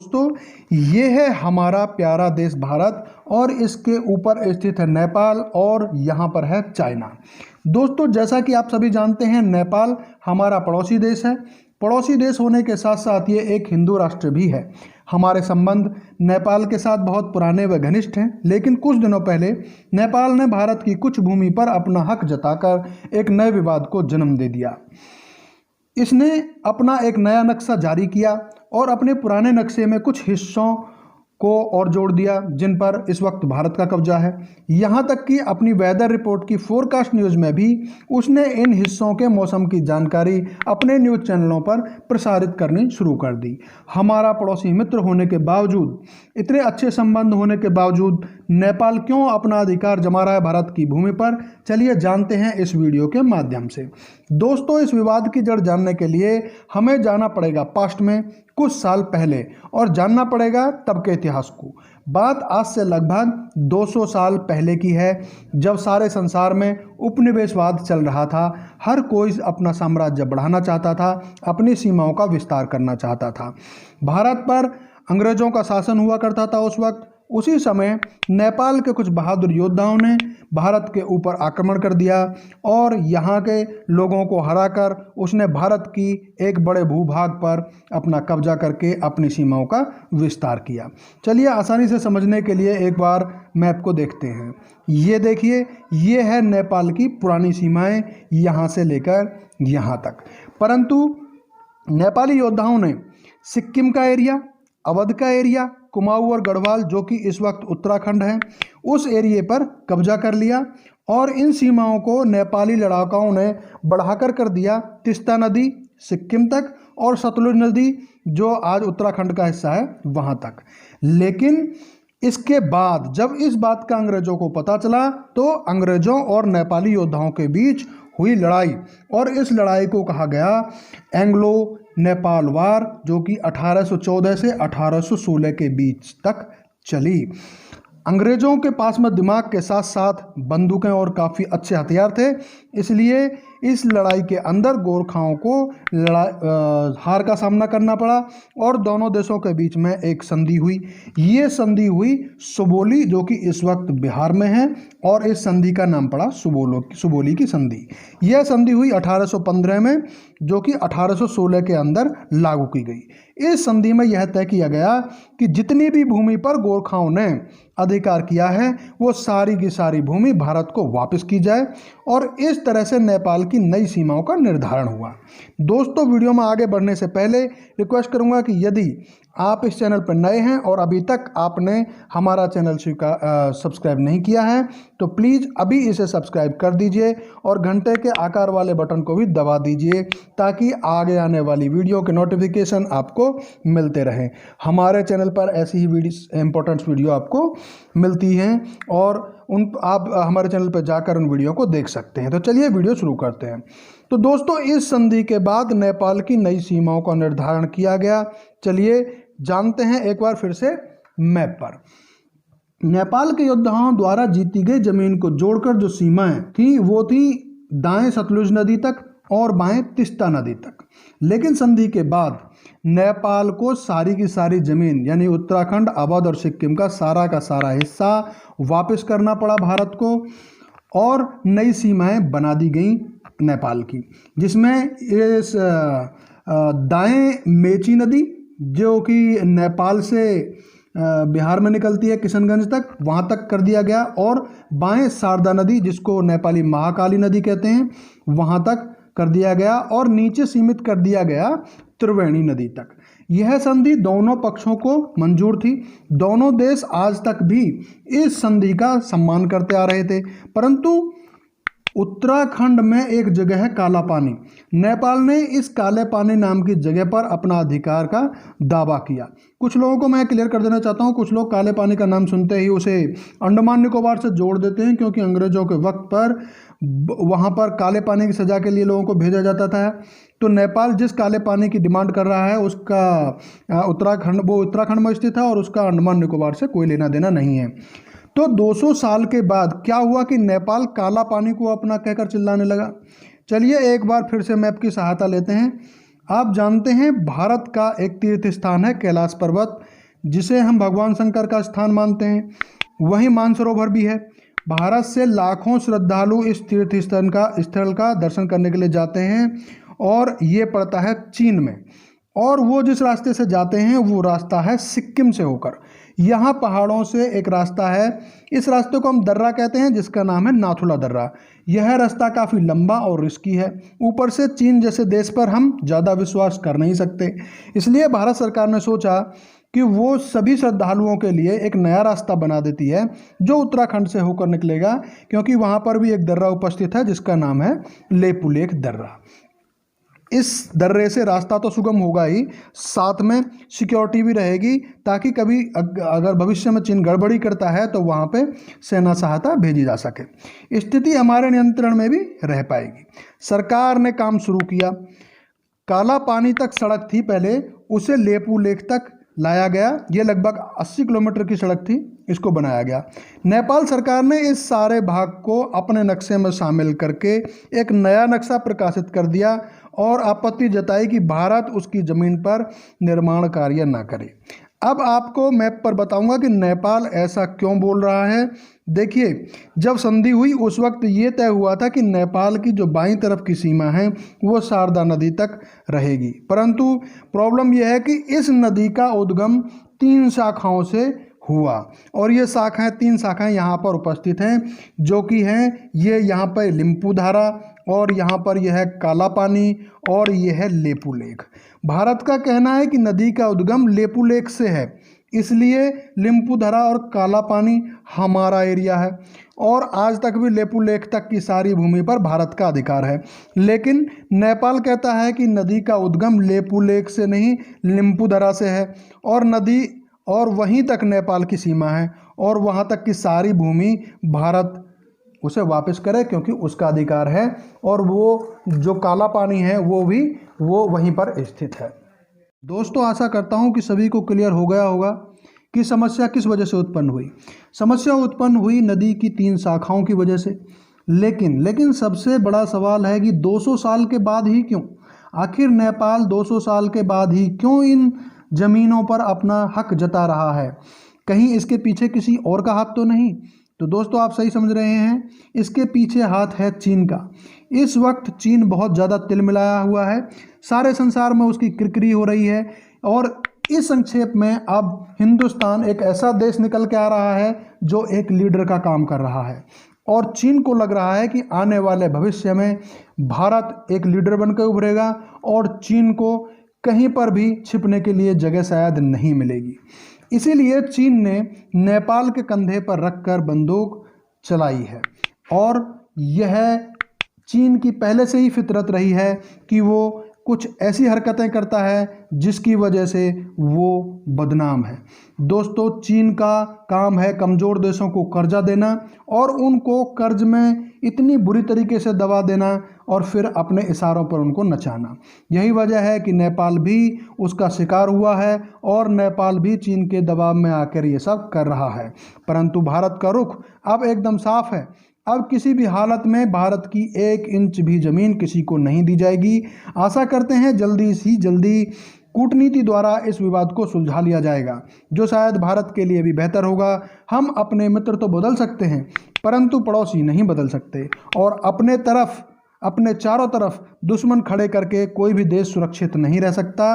दोस्तों ये है हमारा प्यारा देश भारत और इसके ऊपर स्थित है नेपाल और यहाँ पर है चाइना। दोस्तों जैसा कि आप सभी जानते हैं नेपाल हमारा पड़ोसी देश है। पड़ोसी देश होने के साथ साथ ये एक हिंदू राष्ट्र भी है। हमारे संबंध नेपाल के साथ बहुत पुराने व घनिष्ठ हैं, लेकिन कुछ दिनों पहले नेपाल ने भारत की कुछ भूमि पर अपना हक जताकर एक नए विवाद को जन्म दे दिया। इसने अपना एक नया नक्शा जारी किया और अपने पुराने नक्शे में कुछ हिस्सों को और जोड़ दिया जिन पर इस वक्त भारत का कब्जा है। यहाँ तक कि अपनी वेदर रिपोर्ट की फोरकास्ट न्यूज़ में भी उसने इन हिस्सों के मौसम की जानकारी अपने न्यूज़ चैनलों पर प्रसारित करनी शुरू कर दी। हमारा पड़ोसी मित्र होने के बावजूद, इतने अच्छे संबंध होने के बावजूद नेपाल क्यों अपना अधिकार जमा रहा है भारत की भूमि पर, चलिए जानते हैं इस वीडियो के माध्यम से। दोस्तों इस विवाद की जड़ जानने के लिए हमें जाना पड़ेगा पास्ट में कुछ साल पहले और जानना पड़ेगा तब के इतिहास को। बात आज से लगभग 200 साल पहले की है, जब सारे संसार में उपनिवेशवाद चल रहा था। हर कोई अपना साम्राज्य बढ़ाना चाहता था, अपनी सीमाओं का विस्तार करना चाहता था। भारत पर अंग्रेजों का शासन हुआ करता था उस वक्त। उसी समय नेपाल के कुछ बहादुर योद्धाओं ने भारत के ऊपर आक्रमण कर दिया और यहाँ के लोगों को हराकर उसने भारत की एक बड़े भूभाग पर अपना कब्जा करके अपनी सीमाओं का विस्तार किया। चलिए आसानी से समझने के लिए एक बार मैप को देखते हैं। ये देखिए, ये है नेपाल की पुरानी सीमाएं यहाँ से लेकर यहाँ तक। परंतु नेपाली योद्धाओं ने सिक्किम का एरिया, अवध का एरिया, कुमाऊं और गढ़वाल जो कि इस वक्त उत्तराखंड है, उस एरिए पर कब्जा कर लिया और इन सीमाओं को नेपाली लड़ाकों ने बढ़ाकर कर दिया तीस्ता नदी सिक्किम तक और सतलुज नदी जो आज उत्तराखंड का हिस्सा है वहाँ तक। लेकिन इसके बाद जब इस बात का अंग्रेजों को पता चला तो अंग्रेजों और नेपाली योद्धाओं के बीच हुई लड़ाई और इस लड़ाई को कहा गया एंग्लो नेपाल वार, जो कि 1814 से 1816 के बीच तक चली। अंग्रेजों के पास में दिमाग के साथ साथ बंदूकें और काफ़ी अच्छे हथियार थे, इसलिए इस लड़ाई के अंदर गोरखाओं को हार का सामना करना पड़ा और दोनों देशों के बीच में एक संधि हुई। ये संधि हुई सुबोली, जो कि इस वक्त बिहार में है और इस संधि का नाम पड़ा सुबोली की संधि। यह संधि हुई 1815 में, जो कि 1816 के अंदर लागू की गई। इस संधि में यह तय किया गया कि जितनी भी भूमि पर गोरखाओं ने अधिकार किया है वो सारी की सारी भूमि भारत को वापस की जाए और इस तरह से नेपाल की नई सीमाओं का निर्धारण हुआ। दोस्तों वीडियो में आगे बढ़ने से पहले रिक्वेस्ट करूंगा कि यदि आप इस चैनल पर नए हैं और अभी तक आपने हमारा चैनल सब्सक्राइब नहीं किया है तो प्लीज़ अभी इसे सब्सक्राइब कर दीजिए और घंटे के आकार वाले बटन को भी दबा दीजिए ताकि आगे आने वाली वीडियो के नोटिफिकेशन आपको मिलते रहें। हमारे चैनल पर ऐसी ही इम्पोर्टेंट वीडियो आपको मिलती हैं और आप हमारे चैनल पर जाकर उन वीडियो को देख सकते हैं। तो चलिए वीडियो शुरू करते हैं। तो दोस्तों इस संधि के बाद नेपाल की नई सीमाओं का निर्धारण किया गया। चलिए जानते हैं एक बार फिर से मैप पर। नेपाल के योद्धाओं द्वारा जीती गई जमीन को जोड़कर जो सीमाएं थी वो थी दाएं सतलुज नदी तक और बाएं तीस्ता नदी तक। लेकिन संधि के बाद नेपाल को सारी की सारी जमीन यानी उत्तराखंड, अवध और सिक्किम का सारा हिस्सा वापस करना पड़ा भारत को और नई सीमाएं बना दी गई नेपाल की, जिसमें इस दाएं मेची नदी जो कि नेपाल से बिहार में निकलती है किशनगंज तक, वहाँ तक कर दिया गया और बाएं शारदा नदी जिसको नेपाली महाकाली नदी कहते हैं वहाँ तक कर दिया गया और नीचे सीमित कर दिया गया त्रिवेणी नदी तक। यह संधि दोनों पक्षों को मंजूर थी। दोनों देश आज तक भी इस संधि का सम्मान करते आ रहे थे। परंतु उत्तराखंड में एक जगह है काला पानी। नेपाल ने इस काले पानी नाम की जगह पर अपना अधिकार का दावा किया। कुछ लोगों को मैं क्लियर कर देना चाहता हूँ, कुछ लोग काले पानी का नाम सुनते ही उसे अंडमान निकोबार से जोड़ देते हैं, क्योंकि अंग्रेजों के वक्त पर वहाँ पर काले पानी की सज़ा के लिए लोगों को भेजा जाता था। तो नेपाल जिस काले पानी की डिमांड कर रहा है उसका उत्तराखंड में स्थित है और उसका अंडमान निकोबार से कोई लेना देना नहीं है। तो 200 साल के बाद क्या हुआ कि नेपाल काला पानी को अपना कहकर चिल्लाने लगा। चलिए एक बार फिर से मैप की सहायता लेते हैं। आप जानते हैं भारत का एक तीर्थ स्थान है कैलाश पर्वत, जिसे हम भगवान शंकर का स्थान मानते हैं। वहीं मानसरोवर भी है। भारत से लाखों श्रद्धालु इस तीर्थ स्थल का दर्शन करने के लिए जाते हैं और ये पड़ता है चीन में। और वो जिस रास्ते से जाते हैं वो रास्ता है सिक्किम से होकर। यहाँ पहाड़ों से एक रास्ता है, इस रास्ते को हम दर्रा कहते हैं, जिसका नाम है नाथुला दर्रा। यह रास्ता काफ़ी लंबा और रिस्की है। ऊपर से चीन जैसे देश पर हम ज़्यादा विश्वास कर नहीं सकते, इसलिए भारत सरकार ने सोचा कि वो सभी श्रद्धालुओं के लिए एक नया रास्ता बना देती है जो उत्तराखंड से होकर निकलेगा, क्योंकि वहाँ पर भी एक दर्रा उपस्थित है जिसका नाम है लेपुलेख दर्रा। इस दर्रे से रास्ता तो सुगम होगा ही, साथ में सिक्योरिटी भी रहेगी, ताकि कभी अगर भविष्य में चीन गड़बड़ी करता है तो वहाँ पे सेना सहायता भेजी जा सके। स्थिति हमारे नियंत्रण में भी रह पाएगी। सरकार ने काम शुरू किया। काला पानी तक सड़क थी पहले, उसे लेपुलेख तक लाया गया। ये लगभग 80 किलोमीटर की सड़क थी, इसको बनाया गया। नेपाल सरकार ने इस सारे भाग को अपने नक्शे में शामिल करके एक नया नक्शा प्रकाशित कर दिया और आपत्ति जताई कि भारत उसकी ज़मीन पर निर्माण कार्य ना करे। अब आपको मैप पर बताऊंगा कि नेपाल ऐसा क्यों बोल रहा है। देखिए, जब संधि हुई उस वक्त ये तय हुआ था कि नेपाल की जो बाईं तरफ की सीमा है वो शारदा नदी तक रहेगी, परंतु प्रॉब्लम यह है कि इस नदी का उद्गम 3 शाखाओं से हुआ और ये शाखाएं 3 शाखाएं यहाँ पर उपस्थित हैं, जो कि हैं ये यहाँ पर लिम्पू धारा, और यहाँ पर यह है काला पानी, और यह है लेपुलेख। भारत का कहना है कि नदी का उद्गम लेपुलेख से है, इसलिए लिम्पू धारा और काला पानी हमारा एरिया है, और आज तक भी लेपुलेख तक की सारी भूमि पर भारत का अधिकार है। लेकिन नेपाल कहता है कि नदी का उद्गम लेपुलेख से नहीं, लिम्पू धारा से है, और नदी और वहीं तक नेपाल की सीमा है, और वहाँ तक की सारी भूमि भारत उसे वापस करे, क्योंकि उसका अधिकार है, और वो जो काला पानी है वो वहीं पर स्थित है। दोस्तों, आशा करता हूँ कि सभी को क्लियर हो गया होगा कि समस्या किस वजह से उत्पन्न हुई। समस्या उत्पन्न हुई नदी की 3 शाखाओं की वजह से। लेकिन सबसे बड़ा सवाल है कि 200 साल के बाद ही क्यों? आखिर नेपाल 200 साल के बाद ही क्यों इन ज़मीनों पर अपना हक जता रहा है? कहीं इसके पीछे किसी और का हाथ तो नहीं? तो दोस्तों, आप सही समझ रहे हैं, इसके पीछे हाथ है चीन का। इस वक्त चीन बहुत ज़्यादा तिलमिलाया हुआ है, सारे संसार में उसकी किरकिरी हो रही है, और इस संक्षेप में अब हिंदुस्तान एक ऐसा देश निकल के आ रहा है जो एक लीडर का काम कर रहा है, और चीन को लग रहा है कि आने वाले भविष्य में भारत एक लीडर बनकर उभरेगा और चीन को कहीं पर भी छिपने के लिए जगह शायद नहीं मिलेगी। इसीलिए चीन ने नेपाल के कंधे पर रखकर बंदूक चलाई है, और यह चीन की पहले से ही फितरत रही है कि वो कुछ ऐसी हरकतें करता है जिसकी वजह से वो बदनाम है। दोस्तों, चीन का काम है कमज़ोर देशों को कर्जा देना और उनको कर्ज में इतनी बुरी तरीके से दबा देना और फिर अपने इशारों पर उनको नचाना। यही वजह है कि नेपाल भी उसका शिकार हुआ है और नेपाल भी चीन के दबाव में आकर ये सब कर रहा है। परंतु भारत का रुख अब एकदम साफ है। अब किसी भी हालत में भारत की 1 इंच भी ज़मीन किसी को नहीं दी जाएगी। आशा करते हैं जल्दी से जल्दी कूटनीति द्वारा इस विवाद को सुलझा लिया जाएगा, जो शायद भारत के लिए भी बेहतर होगा। हम अपने मित्र तो बदल सकते हैं, परंतु पड़ोसी नहीं बदल सकते, और अपने चारों तरफ दुश्मन खड़े करके कोई भी देश सुरक्षित नहीं रह सकता।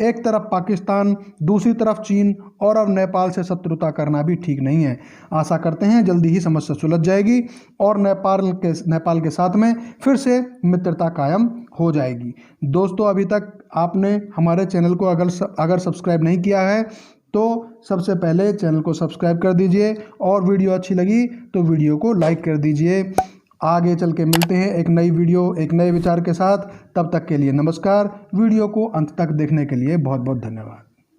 एक तरफ पाकिस्तान, दूसरी तरफ चीन, और अब नेपाल से शत्रुता करना भी ठीक नहीं है। आशा करते हैं जल्दी ही समस्या सुलझ जाएगी और नेपाल के साथ में फिर से मित्रता कायम हो जाएगी। दोस्तों, अभी तक आपने हमारे चैनल को अगर सब्सक्राइब नहीं किया है तो सबसे पहले चैनल को सब्सक्राइब कर दीजिए, और वीडियो अच्छी लगी तो वीडियो को लाइक कर दीजिए। आगे चल के मिलते हैं एक नई वीडियो, एक नए विचार के साथ। तब तक के लिए नमस्कार। वीडियो को अंत तक देखने के लिए बहुत बहुत धन्यवाद।